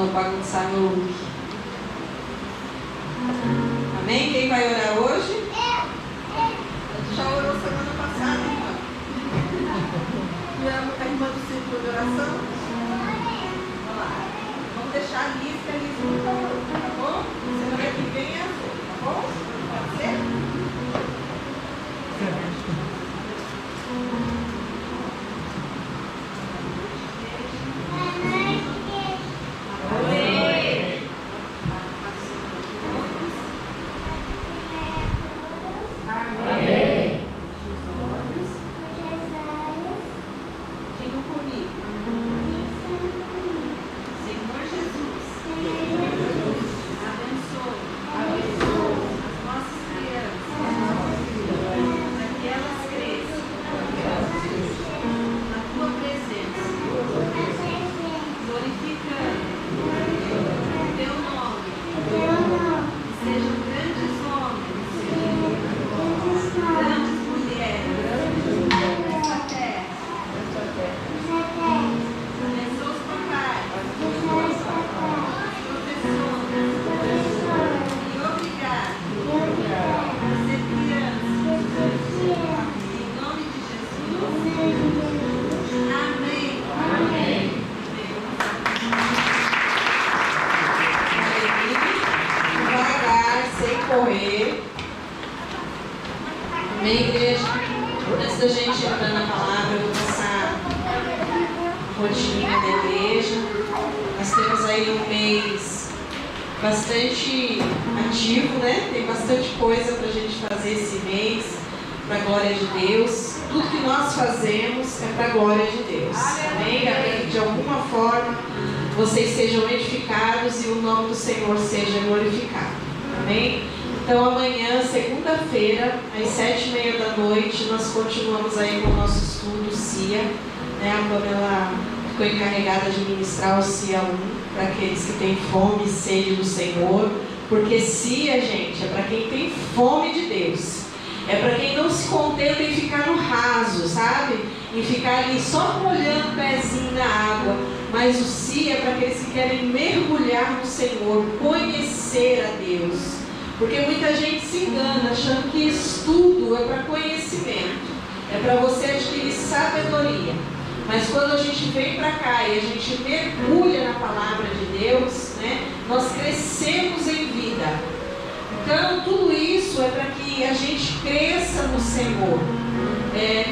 não bagunçar meu look. Amém? Quem vai orar hoje? Já orou semana passada, irmã? A irmã do círculo de oração? Vamos lá. Vamos deixar a Liz, que a Liz nunca orou, tá bom? Semana que vem é a sua, tá bom? Pode ser? Correr. Amém, igreja? Antes da gente entrar na palavra, eu vou passar a rotina da igreja. Nós temos aí um mês bastante ativo, né? Tem bastante coisa para a gente fazer esse mês, para a glória de Deus. Tudo que nós fazemos é para a glória de Deus. Amém? Para que de alguma forma vocês sejam edificados e o nome do Senhor seja glorificado. Amém? Então amanhã, segunda-feira, às 7h30 da noite, nós continuamos aí com o nosso estudo CIA, né? A Pamela ficou encarregada de ministrar o CIA 1 para aqueles que têm fome e sede do Senhor, porque CIA, gente, é para quem tem fome de Deus, é para quem não se contenta em ficar no raso, sabe? Em ficar ali só molhando o pezinho na água, mas o CIA é para aqueles que querem mergulhar no Senhor, conhecer a Deus. Porque muita gente se engana achando que estudo é para conhecimento, é para você adquirir sabedoria. Mas quando a gente vem para cá e a gente mergulha na palavra de Deus, né, nós crescemos em vida. Então tudo isso é para que a gente cresça no Senhor.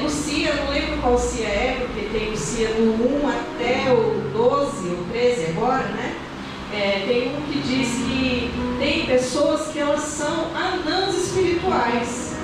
No CIA, não lembro qual CIA é, porque tem o CIA do 1 até o 12 ou 13 agora, né? Tem um que diz que tem pessoas que elas são anãs espirituais,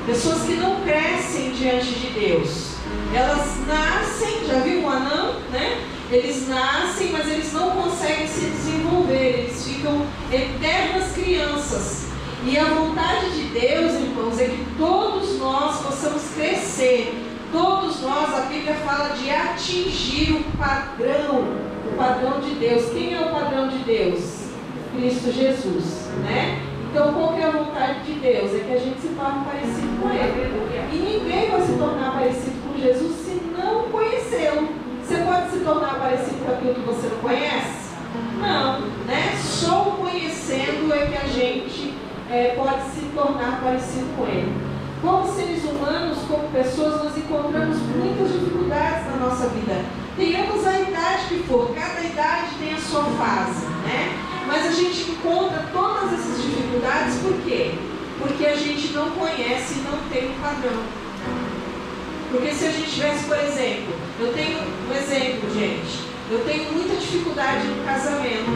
pessoas que não crescem diante de Deus. Elas nascem, já viu um anão, né? Eles nascem, mas eles não conseguem se desenvolver, eles ficam eternas crianças. E a vontade de Deus, irmãos, é que todos nós possamos crescer. Todos nós, a Bíblia fala de atingir o padrão de Deus. Quem é o padrão de Deus? Cristo Jesus, né? Então, qual que é a vontade de Deus? É que a gente se torne parecido com Ele. E ninguém vai se tornar parecido com Jesus se não conhecê-lo. Você pode se tornar parecido com aquilo que você não conhece? Não, né? Só o conhecendo é que a gente pode se tornar parecido com Ele. Como seres humanos, como pessoas, nós encontramos muitas dificuldades na nossa vida. Tenhamos a idade que for, cada idade tem a sua fase, né? Mas a gente encontra todas essas dificuldades, por quê? Porque a gente não conhece e não tem um padrão. Porque se a gente tivesse, por exemplo, eu tenho um exemplo, gente, eu tenho muita dificuldade no casamento.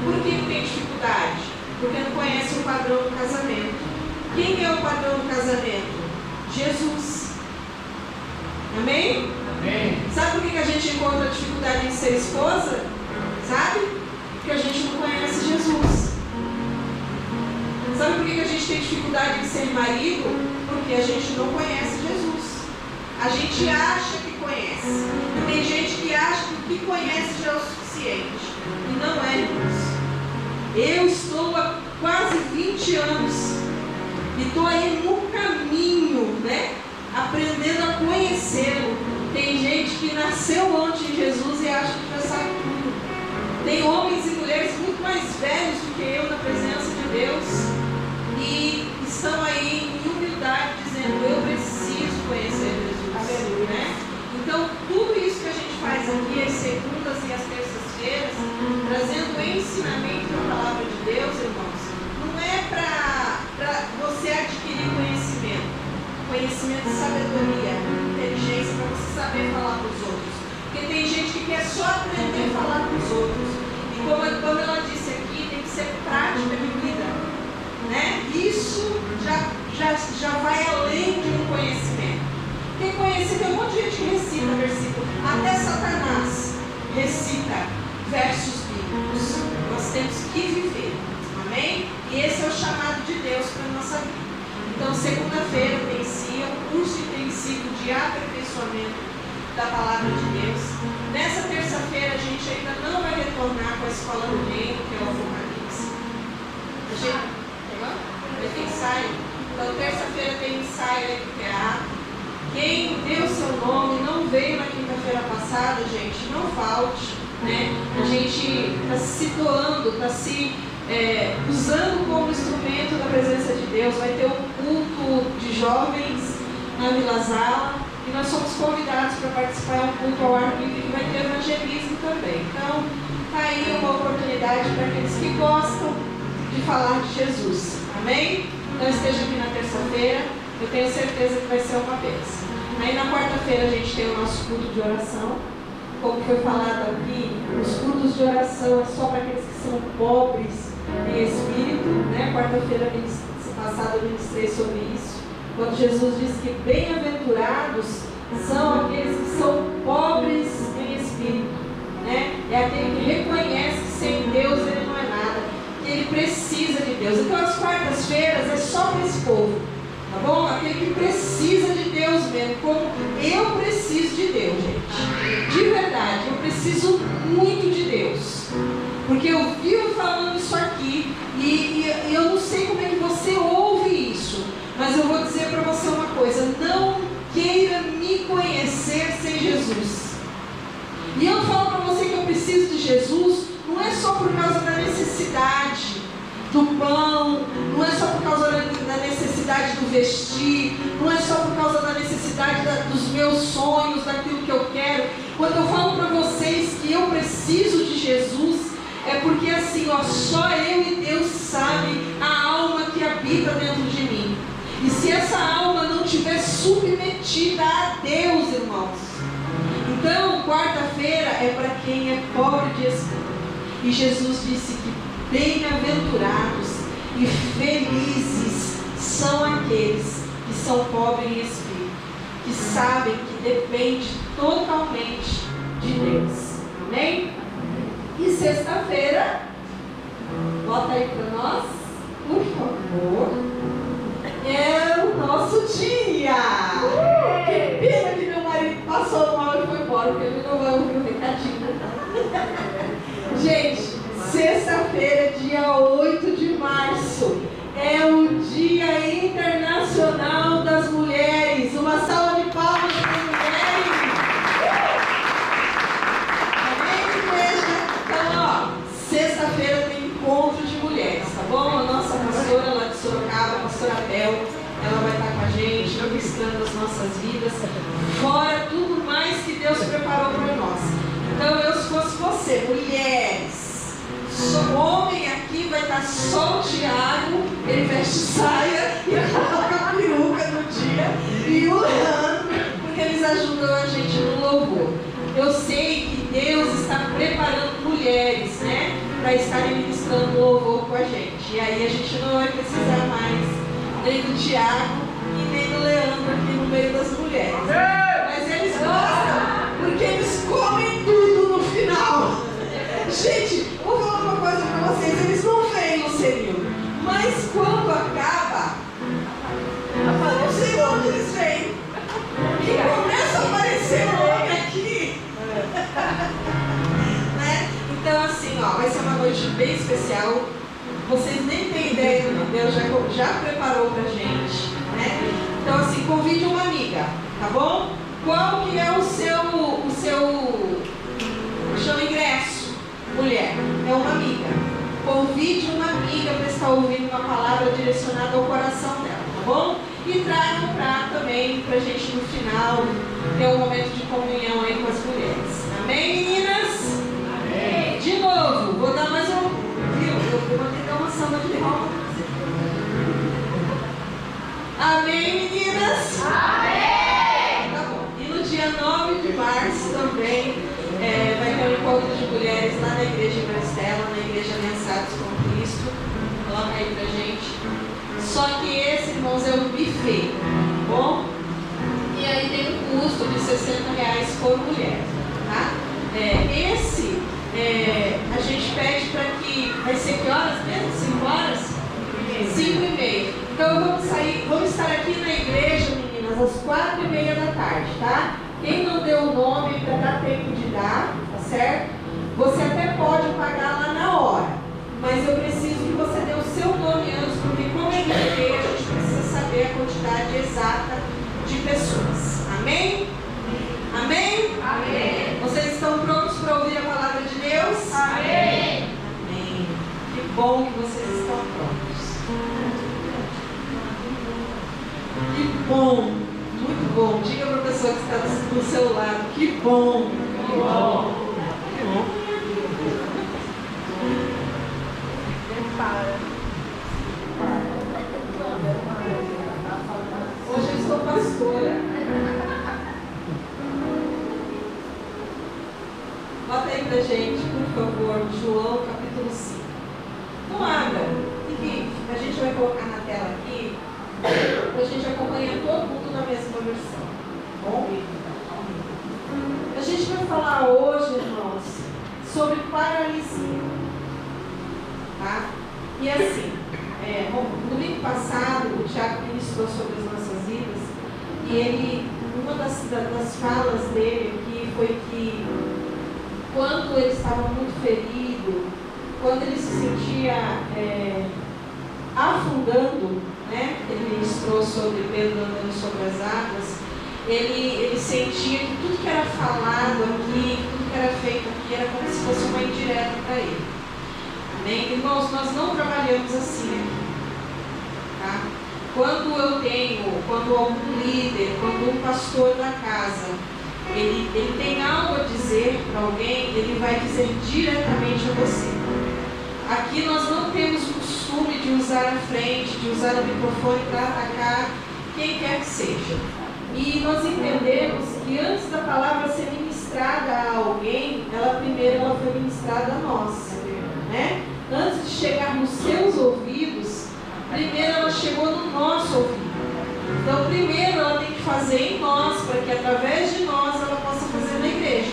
Por que tem dificuldade? Porque não conhece o padrão do casamento. Quem é o padrão do casamento? Jesus. Amém? Amém. Sabe por que a gente encontra dificuldade em ser esposa? Sabe? Porque a gente não conhece Jesus. Sabe por que a gente tem dificuldade em ser marido? Porque a gente não conhece Jesus. A gente acha que conhece. E tem gente que acha que o que conhece já é o suficiente. E não é, irmãos. Eu estou há quase 20 anos e estou aí no caminho, né? Aprendendo a conhecê-lo. Tem gente que nasceu antes de Jesus e acha que já sabe tudo. Tem homens e líderes muito mais velhos do que eu na presença de Deus e estão aí em humildade dizendo: eu preciso conhecer Jesus, né? Então, tudo isso que a gente faz aqui às segundas e às terças-feiras, trazendo o ensinamento da palavra de Deus, irmãos, não é para você adquirir conhecimento de sabedoria, inteligência, para você saber falar para os outros. Porque tem gente que quer só aprender a falar para os outros. E como ela disse aqui, tem que ser prática de vida, né? Isso já vai além de um conhecimento. Porque conhecer, tem um monte de gente que recita versículo. Até Satanás recita versos bíblicos. Nós temos que viver. Amém? E esse é o chamado de Deus para a nossa vida. Então, segunda-feira tem sim um curso intensivo de aperfeiçoamento da palavra de Deus. Nessa terça-feira a gente ainda não vai retornar com a escola do reino, que é o Apocalipse. Vai ter ensaio. Então, terça-feira tem ensaio aí do teatro. Quem deu seu nome, não veio na quinta-feira passada, gente, não falte, né? A gente está se doando, está se usando como instrumento da presença de Deus. Vai ter um culto de jovens na Vila Zala e nós somos convidados para participar de um culto ao ar livre que vai ter evangelismo também. Então, está aí uma oportunidade para aqueles que gostam de falar de Jesus. Amém? Então, esteja aqui na terça-feira. Eu tenho certeza que vai ser uma bênção. Aí na quarta-feira a gente tem o nosso culto de oração. Como foi falado aqui, os cultos de oração é só para aqueles que são pobres em espírito, né? Quarta-feira passada eu ministrei sobre isso. Quando Jesus disse que bem-aventurados são aqueles que são pobres em espírito, né? É aquele que reconhece que sem Deus ele não é nada, que ele precisa de Deus. Então as quartas-feiras é só para esse povo. Tá bom? Aquele que precisa de Deus mesmo, como eu preciso de Deus, gente. De verdade, eu preciso muito de Deus. Porque eu vivo falando isso aqui e eu não sei como é que você ouve isso, mas eu vou dizer para você uma coisa: não queira me conhecer sem Jesus. E eu falo para você que eu preciso de Jesus, não é só por causa da necessidade do pão, não é só por causa da necessidade do vestir, não é só por causa da necessidade dos meus sonhos, daquilo que eu quero. Quando eu falo para vocês que eu preciso de Jesus, é porque assim, ó, só eu e Deus sabem a alma que habita dentro de mim. E se essa alma não estiver submetida a Deus, irmãos, então quarta-feira é para quem é pobre de espírito. E Jesus disse que bem-aventurados e felizes são aqueles que são pobres em espírito, que sabem que depende totalmente de Deus. Amém? E sexta-feira, bota aí para nós, por favor, é o nosso dia. Que pena que meu marido passou mal e foi embora, porque ele não vai ouvir o recadinho. Gente, sexta-feira, dia 8 de março, é o Dia Internacional das Mulheres. Uma salva de palmas para as mulheres. Amém, igreja? Então, ó, sexta-feira tem encontro de mulheres, tá bom? A nossa pastora lá de Sorocaba, a pastora Bel, ela vai estar com a gente, ministrando as nossas vidas, fora tudo mais que Deus preparou para nós. Então, eu, se fosse você, mulheres, homem aqui vai estar só o Tiago, ele veste saia e coloca a peruca no dia, e o Leandro, porque eles ajudam a gente no louvor. Eu sei que Deus está preparando mulheres, né, para estarem ministrando louvor com a gente. E aí a gente não vai precisar mais nem do Tiago e nem do Leandro aqui no meio das mulheres. Mas eles gostam, porque eles comem tudo no final. Gente, vou falar uma coisa para vocês, eles não veem no cenário, mas quando acaba, eu não sei onde eles vêm, e começa a aparecer um homem aqui. Né? Então assim, ó, vai ser uma noite bem especial, vocês nem têm ideia do que Deus já preparou pra gente, né? Então assim, convide uma amiga, tá bom? Qual que é o seu ingresso? Mulher, é uma amiga. Convide uma amiga para estar ouvindo uma palavra direcionada ao coração dela, tá bom? E traga um prato também para a gente no final ter um momento de comunhão aí com as mulheres. Amém, meninas? Amém. De novo, vou dar mais um. Viu? Eu vou ter que dar uma salva de palmas. Amém, meninas? Amém. Tá bom. E no dia 9 de março também vai ter um encontro de mulheres lá na igreja em Brastela, na igreja Aliançados com Cristo. Coloca aí pra gente. Só que esse, irmãos, é o buffet, tá bom? E aí tem um custo de R$60 por mulher, tá? Esse, a gente pede para que, vai ser que horas mesmo? 5 horas? 5h30. Então vamos estar aqui na igreja, meninas, às 4h30 da tarde, tá? Quem não deu o nome para dar tempo de dar, tá certo? Você até pode pagar lá na hora, mas eu preciso que você dê o seu nome antes, porque como é buffet, a gente precisa saber a quantidade exata de pessoas. Amém? Amém? Amém. Vocês estão prontos para ouvir a palavra de Deus? Amém. Amém. Que bom que vocês estão prontos. Que bom. Muito bom. Diga para a pessoa que está do seu lado. Que bom. Que bom. Que bom. Hoje eu estou pastora. Bota aí pra gente, por favor, João capítulo 5. Não abra. Enfim, a gente vai colocar na tela aqui, para a gente acompanhar todo mundo na mesma versão. Bom? A gente vai falar hoje, irmãos, sobre paralisia. Tá? E assim, no domingo passado, o Tiago ministrou sobre as nossas vidas, e uma das falas dele aqui foi que quando ele estava muito ferido, quando ele se sentia afundando, né? Ele ministrou sobre Pedro andando sobre as águas, ele sentia que tudo que era falado aqui, tudo que era feito aqui, era como se fosse uma indireta para ele. Amém? Irmãos, nós não trabalhamos assim aqui. Tá? Quando algum líder, quando um pastor da casa, ele tem algo a dizer para alguém, ele vai dizer diretamente a você. Aqui nós não temos o costume de usar a frente, de usar o microfone para atacar quem quer que seja. E nós entendemos que antes da palavra ser ministrada a alguém, primeiro ela foi ministrada a nós. Né? Antes de chegar nos seus ouvidos, primeiro ela chegou no nosso ouvido. Então primeiro ela tem que fazer em nós, para que através de nós ela possa fazer na igreja.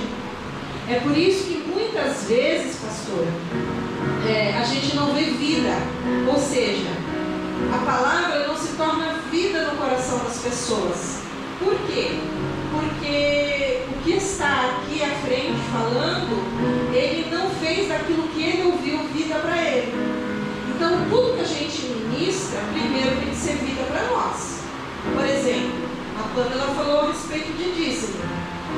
É por isso que muitas vezes, pastora, a gente não vê vida. Ou seja, a palavra não se torna vida no coração das pessoas. Por quê? Porque o que está aqui à frente falando, ele não fez daquilo que ele ouviu vida para ele. Então tudo que a gente ministra, primeiro tem que ser vida para nós. Por exemplo, a Pamela falou a respeito de dízimo.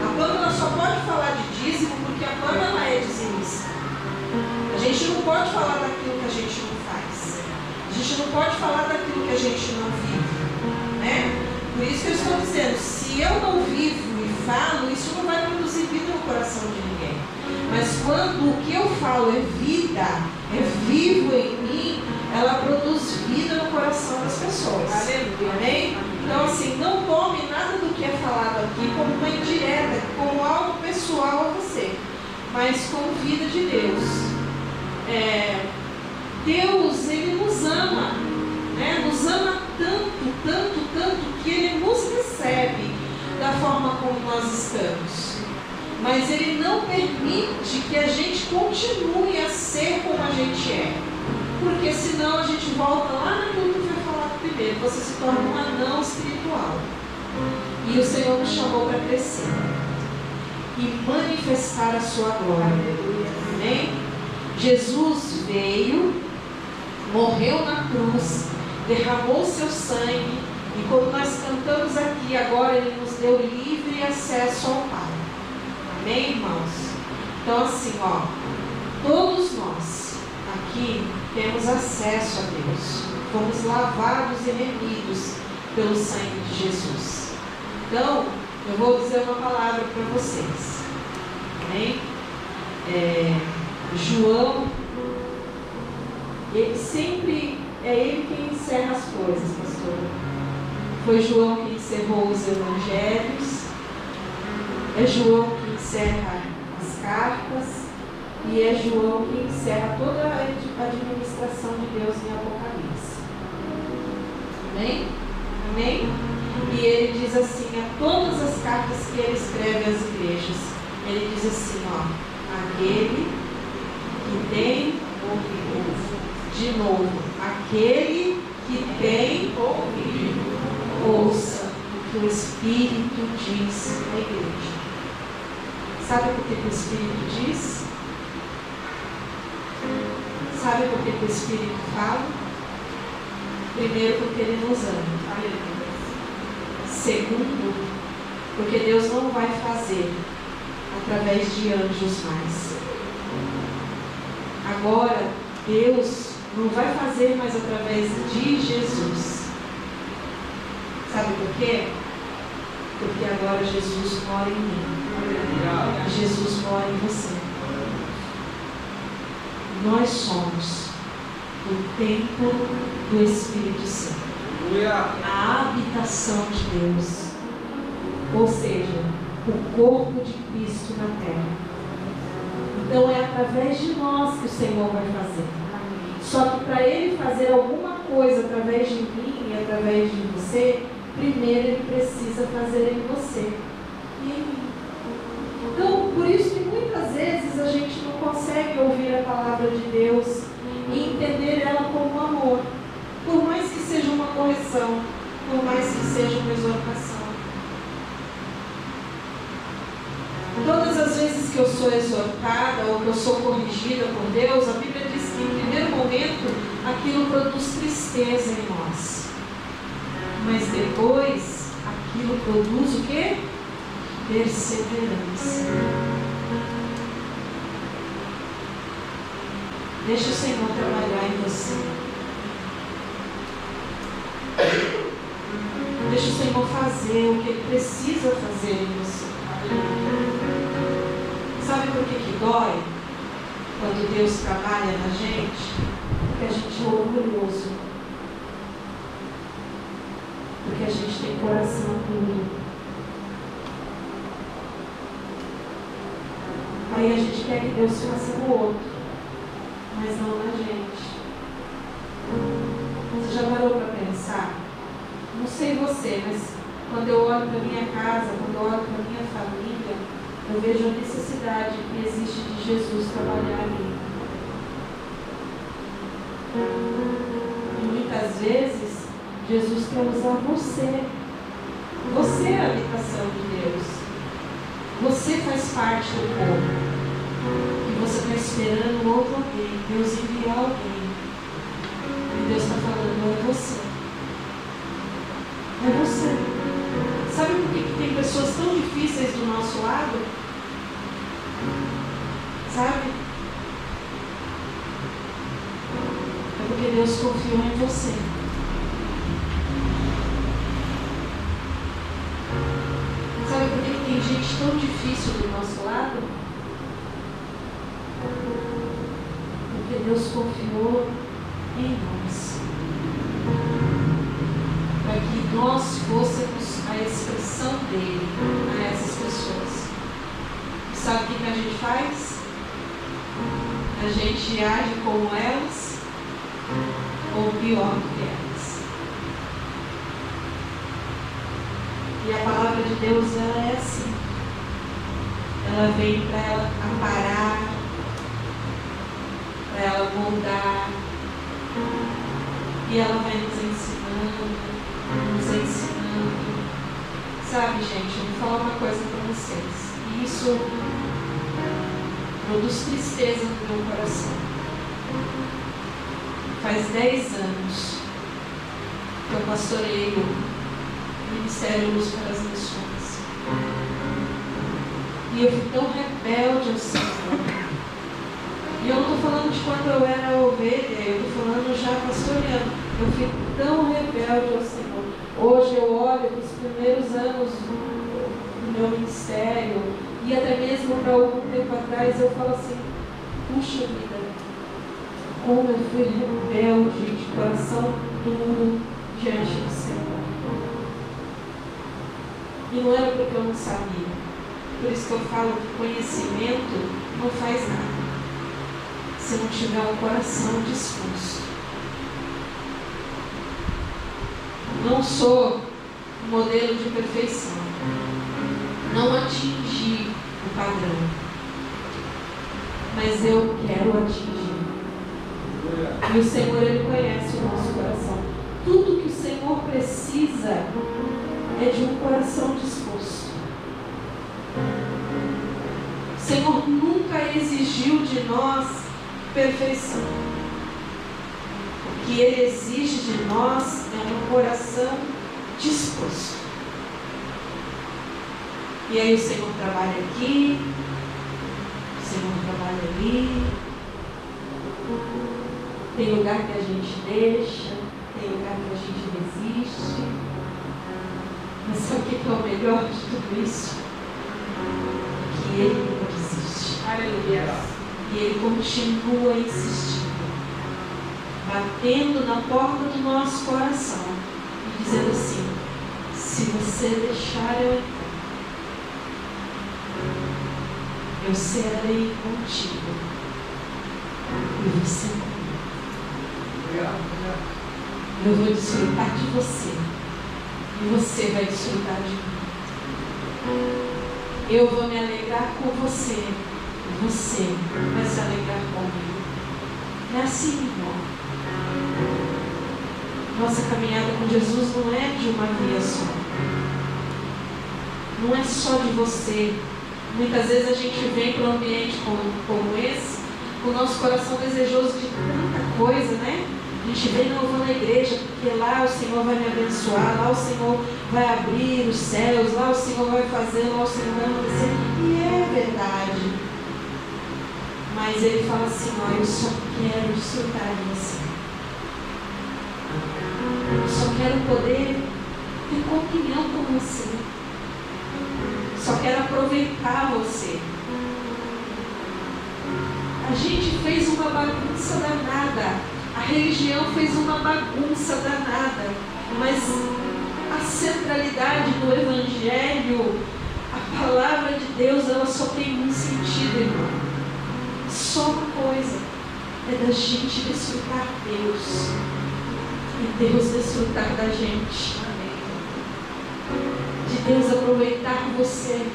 A Pamela só pode falar de dízimo porque a Pamela é dizimista. A gente não pode falar daquilo que a gente não faz. A gente não pode falar daquilo que a gente não vive. Né? Por isso que eu estou dizendo, se eu não vivo e falo, isso não vai produzir vida no coração de ninguém. Mas quando o que eu falo é vida, é vivo em mim, ela produz vida no coração das pessoas. Aleluia. Amém? Então assim, não tome nada do que é falado aqui como uma indireta, como algo pessoal a você, mas como vida de Deus. Deus, Ele nos ama, né? Nos ama tanto, tanto, tanto, que Ele nos recebe da forma como nós estamos. Mas Ele não permite que a gente continue a ser como a gente é. Porque senão a gente volta lá naquilo que foi falado primeiro. Você se torna um anão espiritual. E o Senhor nos chamou para crescer e manifestar a sua glória. Amém? Jesus veio, morreu na cruz, derramou seu sangue, e como nós cantamos aqui agora, Ele nos deu livre acesso ao Pai. Amém, irmãos? Então assim, Todos nós aqui temos acesso a Deus. Fomos lavados e remidos pelo sangue de Jesus. Então, eu vou dizer uma palavra para vocês. Amém? João, ele sempre é ele quem encerra as coisas, pastor. Foi João que encerrou os evangelhos, é João que encerra as cartas, e é João que encerra toda a administração de Deus em Apocalipse. Amém? Amém? E ele diz assim, a todas as cartas que ele escreve às igrejas, ele diz assim, aquele que tem ouvido, de novo, aquele que tem ouvido, ouça o que o Espírito diz à igreja. Sabe por que o Espírito diz? Sabe por que o Espírito fala? Primeiro, porque ele nos ama. Segundo, porque Deus não vai fazer através de anjos mais. Agora, Deus não vai fazer mais através de Jesus. Sabe por quê? Porque agora Jesus mora em mim. Jesus mora em você. Nós somos o templo do Espírito Santo. A habitação de Deus. Ou seja, o corpo de Cristo na terra. Então é através de nós que o Senhor vai fazer. Só que para Ele fazer alguma coisa através de mim e através de você, primeiro Ele precisa fazer em você e em mim. Então, por isso que muitas vezes a gente não consegue ouvir a palavra de Deus e entender ela como amor. Por mais que seja uma correção, por mais que seja uma exortação. Todas as vezes que eu sou exortada ou que eu sou corrigida por Deus, a Bíblia diz que em primeiro momento aquilo produz tristeza em nós. Mas depois aquilo produz o quê? Perseverança. Deixa o Senhor trabalhar em você. Deixa o Senhor fazer o que Ele precisa fazer em você. Sabe por que dói quando Deus trabalha na gente? Porque a gente é orgulhoso. Porque a gente tem coração duro. Aí a gente quer que Deus faça no outro, mas não na gente. Você já parou para pensar? Não sei você, mas quando eu olho para minha casa, quando eu olho para minha família, eu vejo a necessidade que existe de Jesus trabalhar ali. E muitas vezes, Jesus quer usar você. Você é a habitação de Deus. Você faz parte do povo. E você está esperando outro alguém. Deus enviar alguém. E Deus está falando, é você. É você. Sabe por que tem pessoas tão difíceis do nosso lado? Sabe? É porque Deus confiou em você. Sabe por que tem gente tão difícil do nosso lado? Porque Deus confiou em nós. Para que nós fôssemos a expressão dele a essas pessoas. E sabe o que a gente faz? A gente age como elas, ou pior do que elas. E a palavra de Deus, ela é assim. Ela vem para ela aparar, para ela moldar, e ela vai nos ensinando. Sabe, gente, eu vou falar uma coisa para vocês. E isso produz tristeza no meu coração. Faz 10 anos que eu pastoreio o Ministério Luz para as Missões. E eu fui tão rebelde ao Senhor. E eu não estou falando de quando eu era ovelha, eu estou falando já pastoreando. Eu fui tão rebelde ao Senhor. Hoje eu olho para os primeiros anos do meu ministério, e até mesmo para algum tempo atrás, eu falo assim, puxa vida, como eu fui rebelde, de coração duro diante do Senhor. E não era porque eu não sabia. Por isso que eu falo que conhecimento não faz nada se não tiver um coração disposto. Não sou um modelo de perfeição. Não atingi o padrão. Mas eu quero atingir. E o Senhor, Ele conhece o nosso coração. Tudo que o Senhor precisa é de um coração disposto. O Senhor nunca exigiu de nós perfeição. O que Ele exige de nós é um coração disposto. E aí o Senhor trabalha aqui, o Senhor trabalha ali. Tem lugar que a gente deixa, tem lugar que a gente resiste. Mas sabe o que é o melhor de tudo isso? Que Ele nunca desiste. Aleluia. E Ele continua insistindo, batendo na porta do nosso coração e dizendo assim: se você deixar eu entrar, eu serei contigo e você comigo. Eu vou desfrutar de você e você vai desfrutar de mim. Eu vou me alegrar com você. Você vai se alegrar comigo. É assim, irmão. Nossa caminhada com Jesus não é de uma via só. Não é só de você. Muitas vezes a gente vem para um ambiente como esse, com o nosso coração desejoso de tanta coisa, né? A gente vem, não, eu vou na igreja, porque lá o Senhor vai me abençoar, lá o Senhor vai abrir os céus, lá o Senhor vai fazer, lá o Senhor vai acontecer. E é verdade. Mas Ele fala assim: ó, eu só quero desfrutar de você. Eu só quero poder ter comunhão com você. Só quero aproveitar você. A gente fez uma bagunça danada. A religião fez uma bagunça danada. Mas a centralidade do Evangelho, a palavra de Deus, ela só tem um sentido, irmão. Só uma coisa, é da gente desfrutar Deus e Deus desfrutar da gente. De Deus aproveitar você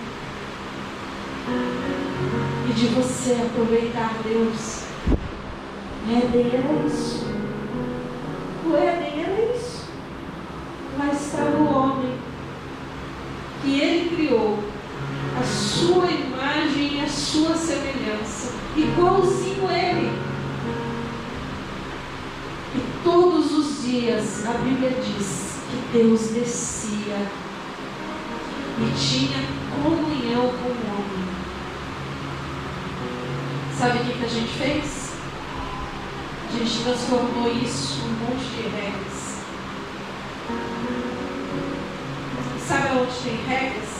e de você aproveitar Deus. Éden era isso. O Éden era isso. Lá estava o homem que Ele criou, a sua imagem e a sua semelhança, igualzinho a Ele. E todos os dias a Bíblia diz que Deus descia e tinha comunhão com o homem. Sabe o que a gente fez? A gente transformou isso num monte de regras. Sabe aonde tem regras?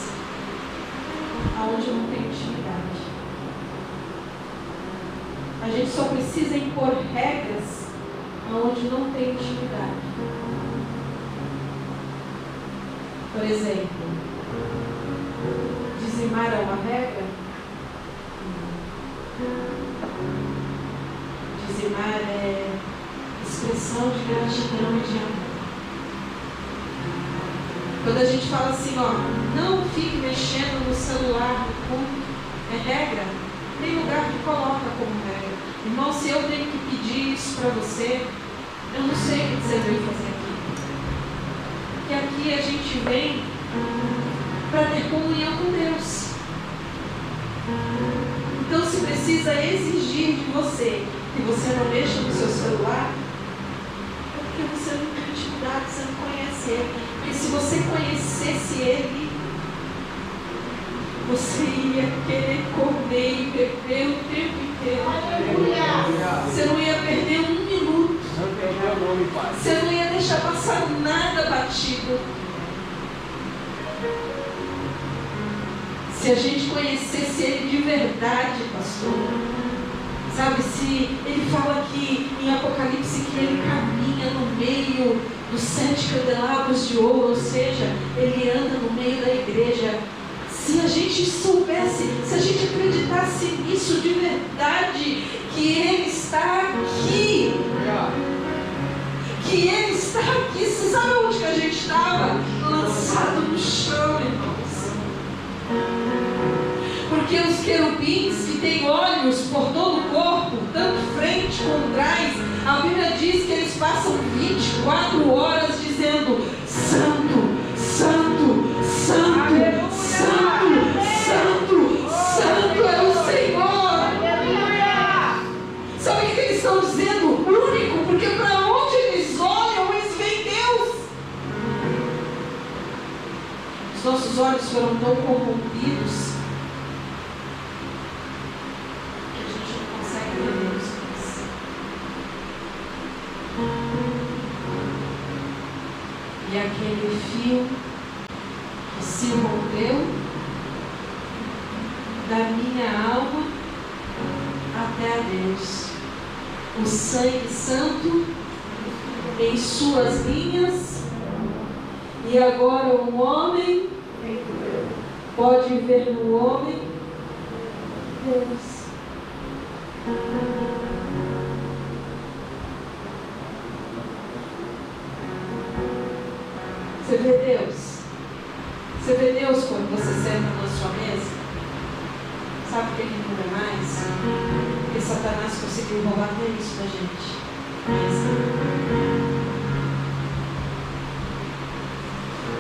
Aonde não tem intimidade. A gente só precisa impor regras aonde não tem intimidade. Por exemplo, dizimar é uma regra? Dizimar é expressão de gratidão e de amor. Quando a gente fala assim, ó, não fique mexendo no celular do culto, é regra? Tem lugar que coloca como regra. Irmão, se eu tenho que pedir isso para você, eu não sei o que você veio fazer aqui. Porque aqui a gente vem para ter comunhão com Deus. Então, se precisa exigir de você que você não mexa no seu celular, é porque você não tem intimidade, você não conhece Ele. Porque se você conhecesse Ele, você ia querer comer e beber o tempo inteiro. Pai. Você não ia deixar passar nada batido. Se a gente conhecesse Ele de verdade, pastor. Sabe, se Ele fala aqui em Apocalipse que Ele caminha no meio dos 7 candelabros de ouro, ou seja, Ele anda no meio da igreja. Se a gente soubesse, se a gente acreditasse nisso de verdade, que Ele está aqui, que Ele está aqui, você sabe onde que a gente estava? Lançado no chão, irmãos. Porque os querubins que têm olhos por todo o corpo, tanto frente como trás, a Bíblia diz que eles passam 24 horas dizendo: Santo, Santo, Santo, Aleluia! Santo, Santo, Santo é o Senhor. Aleluia! Sabe o que eles estão dizendo? Único, porque para onde eles olham, eles veem Deus. Os nossos olhos foram tão corrompidos e aquele fio que se rompeu da minha alma até a Deus, o sangue santo em suas linhas, e agora o homem pode ver no homem Deus. Você vê Deus? Você vê Deus quando você senta na sua mesa? Sabe por que ele não vê mais? Porque Satanás conseguiu roubar até isso da gente.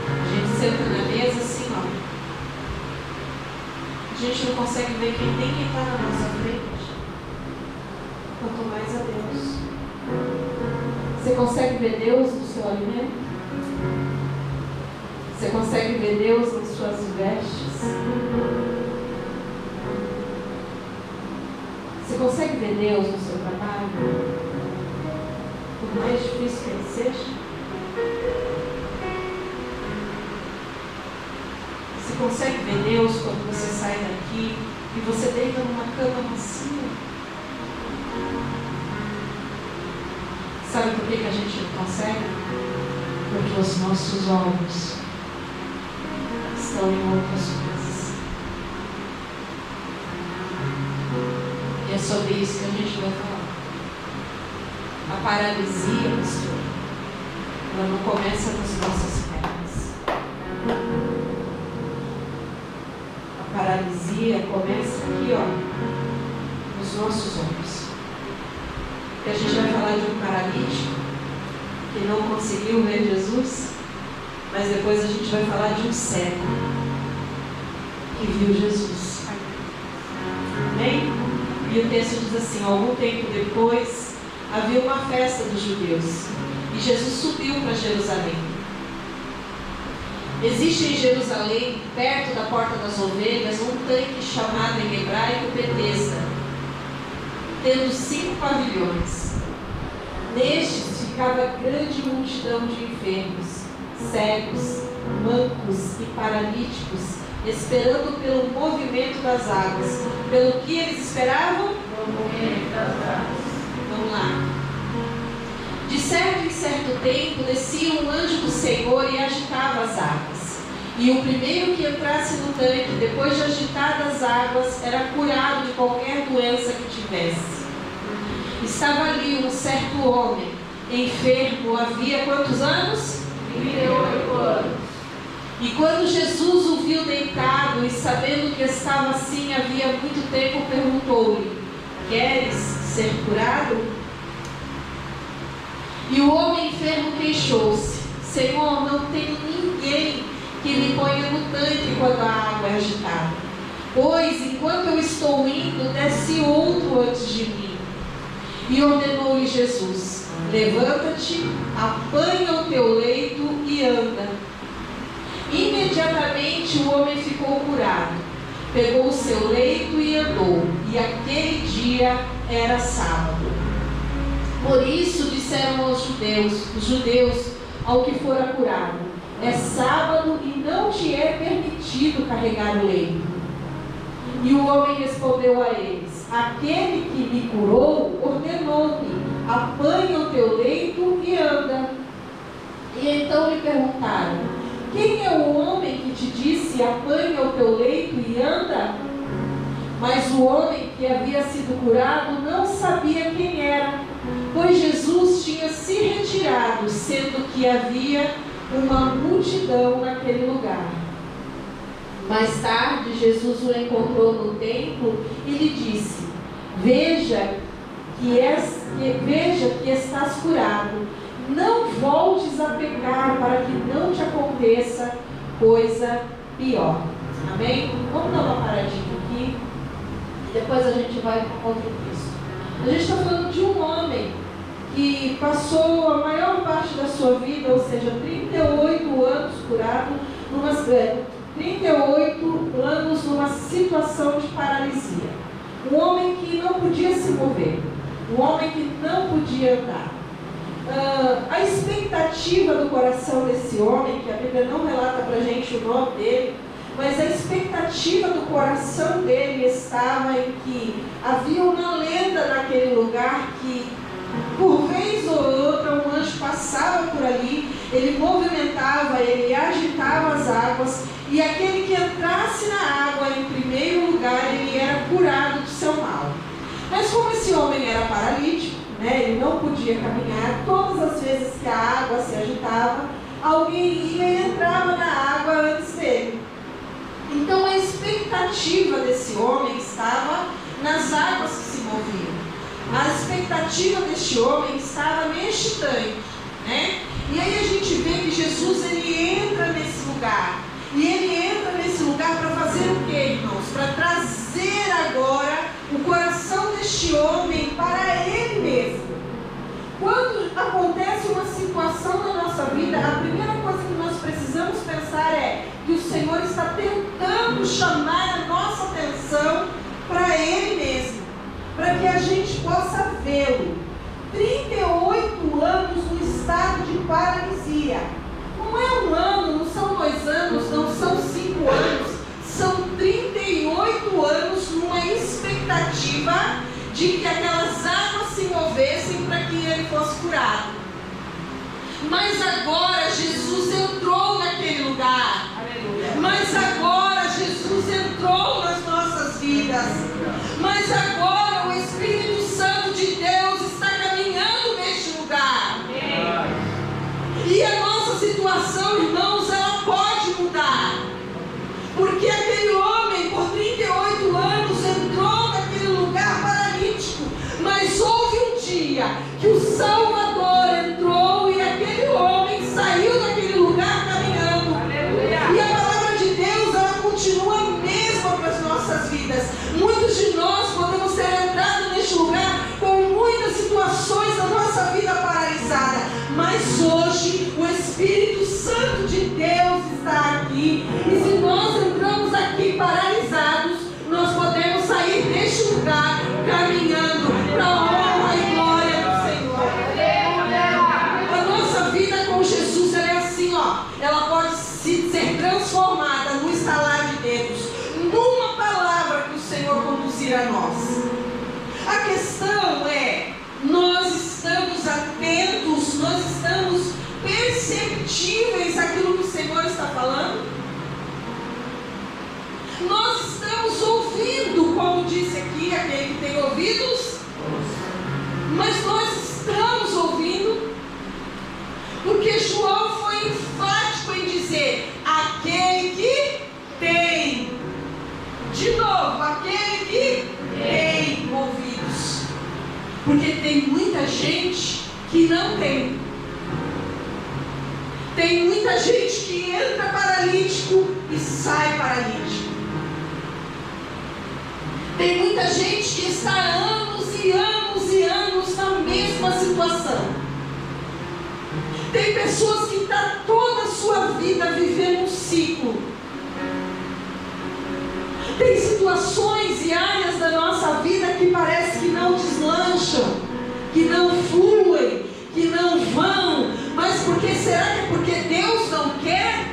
A gente senta na mesa assim, ó. A gente não consegue ver nem quem está na nossa frente. Quanto mais a Deus. Você consegue ver Deus no seu alimento? Você consegue ver Deus nas suas vestes? Você consegue ver Deus no seu trabalho? Por mais difícil que ele seja? Você consegue ver Deus quando você sai daqui e você deita numa cama macia? Sabe por que a gente não consegue? Porque os nossos olhos estão em outras coisas. E é sobre isso que a gente vai falar. A paralisia, pastor, ela não começa nas nossas pernas. A paralisia começa aqui, ó, nos nossos olhos. E a gente vai falar de um paralítico que não conseguiu ver Jesus, mas depois a gente vai falar de um cego que viu Jesus. Amém? E o texto diz assim: algum tempo depois havia uma festa dos judeus e Jesus subiu para Jerusalém. Existe em Jerusalém, perto da Porta das Ovelhas, um tanque chamado em hebraico Betesda, tendo 5 pavilhões. Nestes ficava grande multidão de enfermos, cegos, mancos e paralíticos, esperando pelo movimento das águas. Pelo que eles esperavam? O movimento das águas. Vamos lá. De certo em certo tempo descia um anjo do Senhor e agitava as águas. E o primeiro que entrasse no tanque, depois de agitadas as águas, era curado de qualquer doença que tivesse. Estava ali um certo homem, enfermo, havia quantos anos? 38 anos. E quando Jesus o viu deitado e sabendo que estava assim havia muito tempo, perguntou-lhe: queres ser curado? E o homem enfermo queixou-se: Senhor, não tenho ninguém que me ponha no tanque quando a água é agitada. Pois enquanto eu estou indo, desce outro antes de mim. E ordenou-lhe Jesus: levanta-te, apanha o teu leito e anda. Imediatamente o homem ficou curado, pegou o seu leito e andou. E aquele dia era sábado. Por isso disseram aos judeus ao que fora curado: é sábado e não te é permitido carregar o leito. E o homem respondeu a eles: aquele que me curou ordenou-me: apanha o teu leito e anda. E então lhe perguntaram: quem é o homem que te disse: apanha o teu leito e anda? Mas o homem que havia sido curado não sabia quem era, pois Jesus tinha se retirado, sendo que havia uma multidão naquele lugar. Mais tarde, Jesus o encontrou no templo e lhe disse: veja que estás curado, não voltes a pecar, para que não te aconteça coisa pior. Amém? Vamos dar uma paradinha aqui, depois a gente vai para outro texto. A gente está falando de um homem que passou a maior parte da sua vida, ou seja, 38 anos curado, 38 anos numa situação de paralisia. Um homem que não podia se mover, um homem que não podia andar. A expectativa do coração desse homem, que a Bíblia não relata para a gente o nome dele, mas a expectativa do coração dele estava em que havia uma lenda naquele lugar que, por vez ou outra, um anjo passava por ali, ele movimentava, ele agitava as águas, e aquele que entrasse na água em primeiro lugar, ele era curado do seu mal. Mas como esse homem era paralítico, ele não podia caminhar, todas as vezes que a água se agitava, alguém ia e entrava na água antes dele. Então a expectativa desse homem estava nas águas que se moviam. A expectativa deste homem estava neste tanque, E aí a gente vê que Jesus, ele entra nesse lugar. E ele entra nesse lugar para fazer o quê, irmãos? Para trazer agora o coração deste homem para ele mesmo. Quando acontece uma situação na nossa vida, a primeira coisa que nós precisamos pensar é que o Senhor está tentando chamar a nossa atenção para ele mesmo, para que a gente possa vê-lo. 38 anos no estado de paralisia. Não é um ano, não são 2 anos, não são 5 anos, são 38 anos numa expectativa de que aquelas águas se movessem para que ele fosse curado. Mas agora Jesus entrou naquele lugar. Aleluia. Mas agora Jesus entrou nas nossas vidas. Mas agora o Espírito Santo de Deus está caminhando neste lugar. E a nossa situação, irmãos, ela pode mudar. Porque aquele homem, por 38 anos, entrou naquele lugar paralítico. Mas houve um dia que o Salvador entrou e aquele homem saiu daquele lugar caminhando. Aleluia. E a palavra de Deus, ela continua a mesma para as nossas vidas. Muitos de nós podemos ter entrado neste lugar com muitas situações da nossa vida paralisada. Mas hoje o Espírito Santo de Deus está aqui. E se nós entramos aqui paralisados, nós podemos sair deste lugar caminhando para a honra e glória do Senhor. A nossa vida com Jesus, ela é assim, ela pode ser transformada no estalar de dedos, numa palavra que o Senhor conduzir a nós. A questão é, nós estamos atentos, nós estamos perceptíveis àquilo que o Senhor está falando? Nós estamos ouvindo, como disse aqui, aquele que tem ouvidos, mas nós estamos ouvindo, porque João foi enfático em dizer, aquele que tem, de novo, aquele que tem ouvidos, porque tem muita gente que não tem. Tem muita gente que entra paralítico e sai paralítico. Tem muita gente que está há anos e anos e anos na mesma situação. Tem pessoas que estão toda a sua vida vivendo um ciclo. Tem situações e áreas da nossa vida que parece que não deslancham, que que não fluem, que não vão. Mas por que será que é porque Deus não quer?